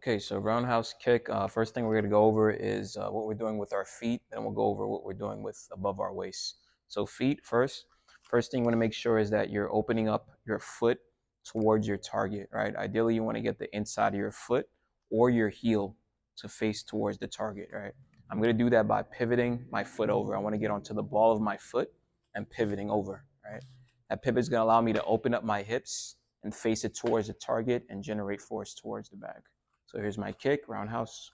Okay, so roundhouse kick. First thing we're going to go over is what we're doing with our feet. Then we'll go over what we're doing with above our waist. So feet first. First thing you want to make sure is that you're opening up your foot towards your target, right? Ideally, you want to get the inside of your foot or your heel to face towards the target, right? I'm going to do that by pivoting my foot over. I want to get onto the ball of my foot and pivoting over, right? That pivot is going to allow me to open up my hips and face it towards the target and generate force towards the bag. So here's my kick, roundhouse,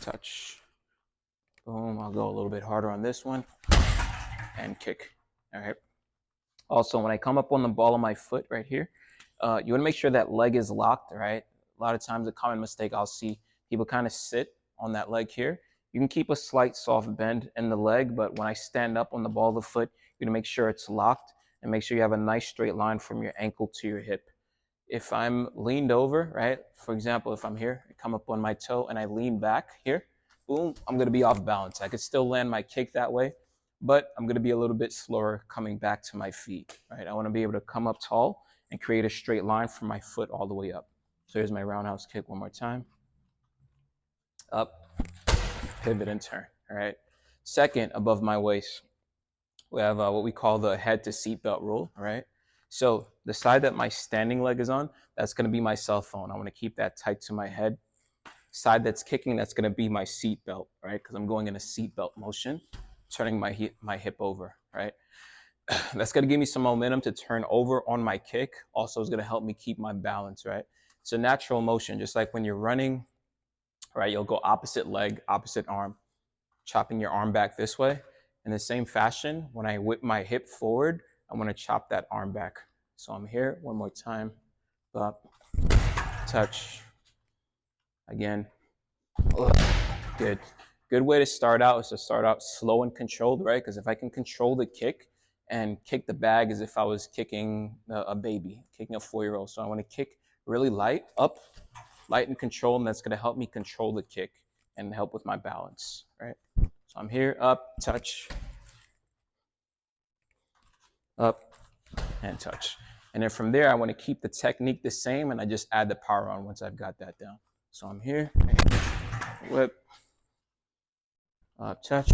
touch, boom. I'll go a little bit harder on this one, and kick. All right. Also, when I come up on the ball of my foot right here, you want to make sure that leg is locked, right? A lot of times a common mistake I'll see, people kind of sit on that leg here. You can keep a slight soft bend in the leg, but when I stand up on the ball of the foot, you're going to make sure it's locked and make sure you have a nice straight line from your ankle to your hip. If I'm leaned over, right? For example, if I'm here, I come up on my toe and I lean back here, boom, I'm going to be off balance. I could still land my kick that way, but I'm going to be a little bit slower coming back to my feet, right? I want to be able to come up tall and create a straight line from my foot all the way up. So here's my roundhouse kick one more time. Up, pivot and turn, all right? Second, above my waist, we have what we call the head to seatbelt rule, all right? So the side that my standing leg is on, that's going to be my cell phone. I want to keep that tight to my head. Side that's kicking, that's going to be my seat belt, right? Because I'm going in a seat belt motion, turning my hip over, right? That's going to give me some momentum to turn over on my kick. Also, is going to help me keep my balance, right? It's a natural motion, just like when you're running, right? You'll go opposite leg, opposite arm, chopping your arm back this way. In the same fashion, when I whip my hip forward, I'm going to chop that arm back. So I'm here, one more time, up, touch, again, good. Good way to start out is to start out slow and controlled, right? Because if I can control the kick and kick the bag as if I was kicking a baby, kicking a 4-year-old. So I want to kick really light, up, light and controlled, and that's going to help me control the kick and help with my balance, right? So I'm here, up, touch, up, and touch. And then from there, I want to keep the technique the same, and I just add the power on once I've got that down. So I'm here, whip, touch,